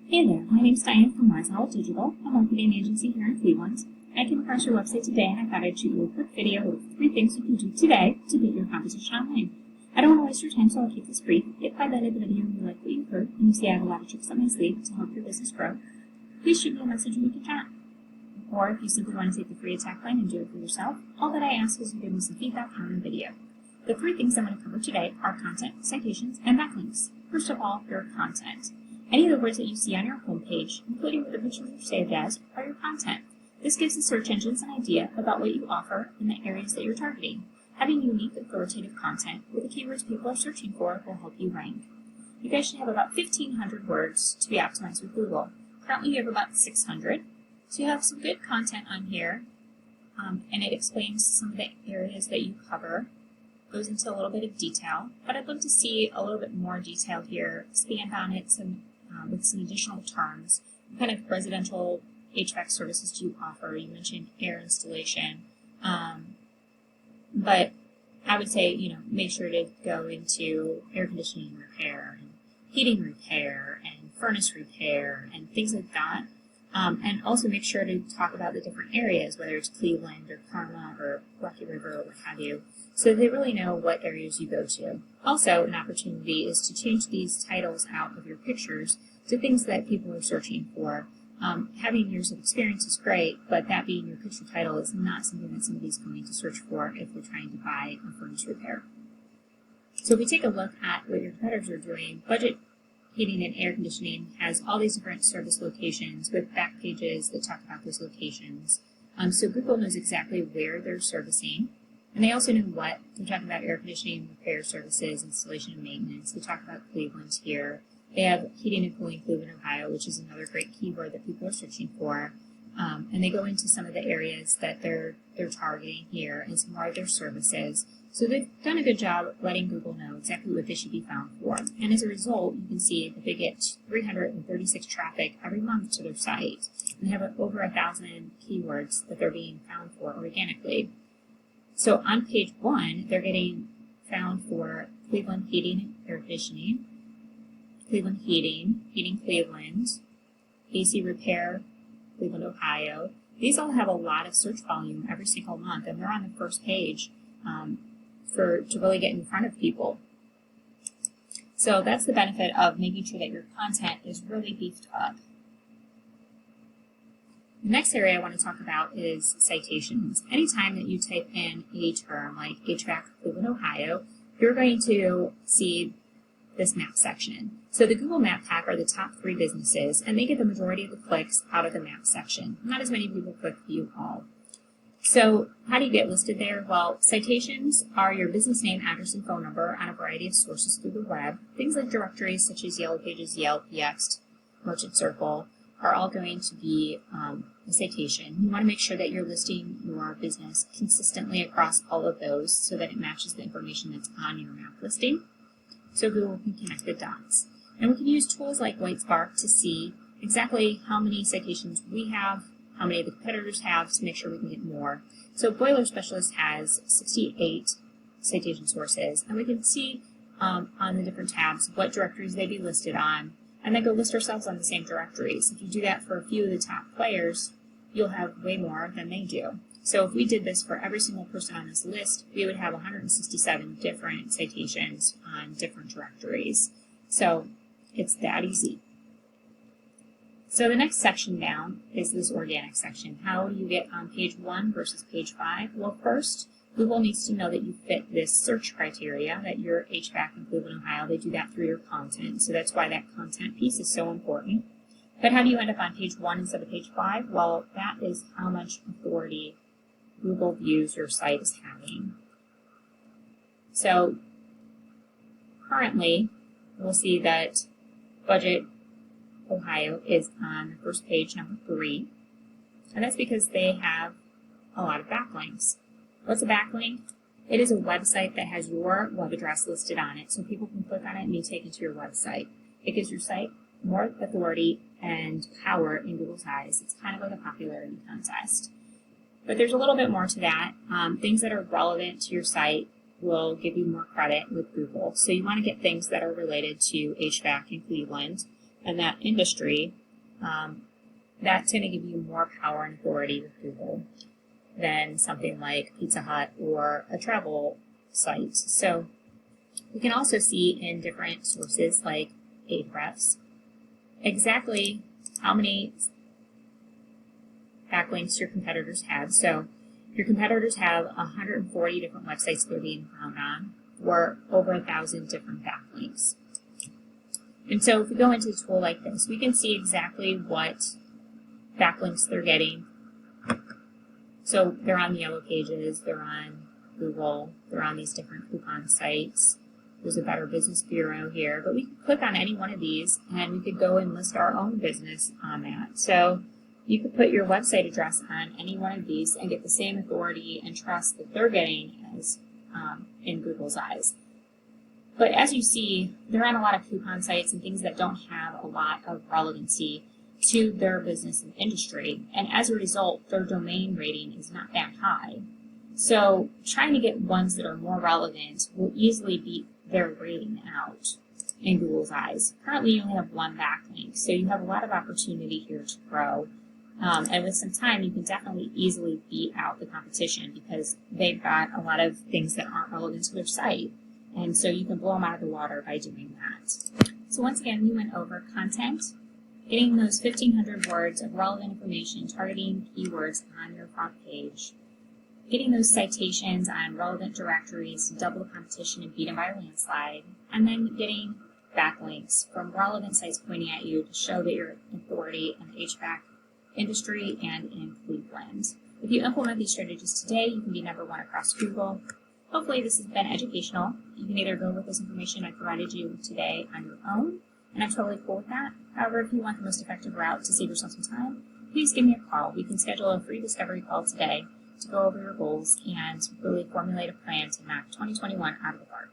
Hey there, my name's Diane from Wise Owl Digital, a marketing agency here in Cleveland. I came across your website today and I thought I'd shoot you a quick video of 3 things you can do today to beat your competition online. I don't want to waste your time, so I'll keep this brief. If by the end of the video you like what you've heard and you see I have a lot of tricks up my sleeve to help your business grow, please shoot me a message and we can chat. Or if you simply want to take the free attack line and do it for yourself, all that I ask is you give me some feedback on the video. The 3 things I'm going to cover today are content, citations, and backlinks. First of all, your content. Any of the words that you see on your homepage, including what the pictures are saved as, are your content. This gives the search engines an idea about what you offer in the areas that you're targeting. Having unique, authoritative content with the keywords people are searching for will help you rank. You guys should have about 1,500 words to be optimized with Google. Currently you have about 600. So you have some good content on here, and it explains some of the areas that you cover. Goes into a little bit of detail, but I'd love to see a little bit more detail here. Expand on it with some additional terms. What kind of residential HVAC services do you offer? You mentioned air installation, but I would say, make sure to go into air conditioning repair and heating repair and furnace repair and things like that. And also make sure to talk about the different areas, whether it's Cleveland or Karma or Rocky River or what have you, so they really know what areas you go to. Also, an opportunity is to change these titles out of your pictures to things that people are searching for. Having years of experience is great, but that being your picture title is not something that somebody's going to search for if they're trying to buy a furnace repair. So if we take a look at what your competitors are doing, Budget Heating and Air Conditioning has all these different service locations with back pages that talk about those locations. So Google knows exactly where they're servicing, and they also know what. They're talking about air conditioning, repair services, installation and maintenance. They talk about Cleveland here. They have heating and cooling Cleveland, Ohio, which is another great keyword that people are searching for. And they go into some of the areas that they're targeting here and some more of their services. So they've done a good job letting Google know exactly what they should be found for. And as a result, you can see that they get 336 traffic every month to their site. And they have over 1,000 keywords that they're being found for organically. So on page 1, they're getting found for Cleveland Heating and Air Conditioning, Cleveland Heating, Heating Cleveland, AC Repair, Cleveland, Ohio. These all have a lot of search volume every single month, and they're on the first page to really get in front of people. So that's the benefit of making sure that your content is really beefed up. The next area I want to talk about is citations. Anytime that you type in a term like HVAC Cleveland, Ohio, you're going to see this map section. So the Google Map Pack are the top 3 businesses, and they get the majority of the clicks out of the map section. Not as many people click view all. So how do you get listed there? Well, citations are your business name, address, and phone number on a variety of sources through the web. Things like directories such as Yellow Pages, Yelp, Yext, Merchant Circle are all going to be a citation. You want to make sure that you're listing your business consistently across all of those so that it matches the information that's on your map listing, so Google can connect the dots. And we can use tools like Whitespark to see exactly how many citations we have, how many of the competitors have, to make sure we can get more. So Boiler Specialist has 68 citation sources, and we can see on the different tabs what directories they'd be listed on, and then go list ourselves on the same directories. If you do that for a few of the top players, you'll have way more than they do. So if we did this for every single person on this list, we would have 167 different citations on different directories. So it's that easy. So the next section down is this organic section. How do you get on page 1 versus page 5? Well, first, Google needs to know that you fit this search criteria, that you're HVAC in Cleveland, Ohio. They do that through your content. So that's why that content piece is so important. But how do you end up on page 1 instead of page 5? Well, that is how much authority Google views your site as having. So currently, we'll see that Budget Ohio is on the first page, number 3, and that's because they have a lot of backlinks. What's a backlink? It is a website that has your web address listed on it, so people can click on it and be taken to your website. It gives your site more authority and power in Google's eyes. It's kind of like a popularity contest. But there's a little bit more to that. Things that are relevant to your site will give you more credit with Google. So you want to get things that are related to HVAC in Cleveland. and that industry, that's going to give you more power and authority with Google than something like Pizza Hut or a travel site. So you can also see in different sources like Ahrefs exactly how many backlinks your competitors have. So your competitors have 140 different websites they're being found on, or over 1,000 different backlinks. And so if we go into a tool like this, we can see exactly what backlinks they're getting. So they're on the Yellow Pages, they're on Google, they're on these different coupon sites. There's a Better Business Bureau here, but we can click on any one of these and we could go and list our own business on that. So you could put your website address on any one of these and get the same authority and trust that they're getting as in Google's eyes. But as you see, they're on a lot of coupon sites and things that don't have a lot of relevancy to their business and industry, and as a result, their domain rating is not that high. So trying to get ones that are more relevant will easily beat their rating out in Google's eyes. Currently, you only have one backlink, so you have a lot of opportunity here to grow. And with some time, you can definitely easily beat out the competition because they've got a lot of things that aren't relevant to their site. And so you can blow them out of the water by doing that. So once again, we went over content, getting those 1,500 words of relevant information, targeting keywords on your front page, getting those citations on relevant directories to double the competition and beat them by a landslide, and then getting backlinks from relevant sites pointing at you to show that you're an authority in the HVAC industry and in Cleveland. If you implement these strategies today, you can be #1 across Google. Hopefully this has been educational. You can either go with this information I provided you today on your own, and I'm totally cool with that. However, if you want the most effective route to save yourself some time, please give me a call. We can schedule a free discovery call today to go over your goals and really formulate a plan to knock 2021 out of the park.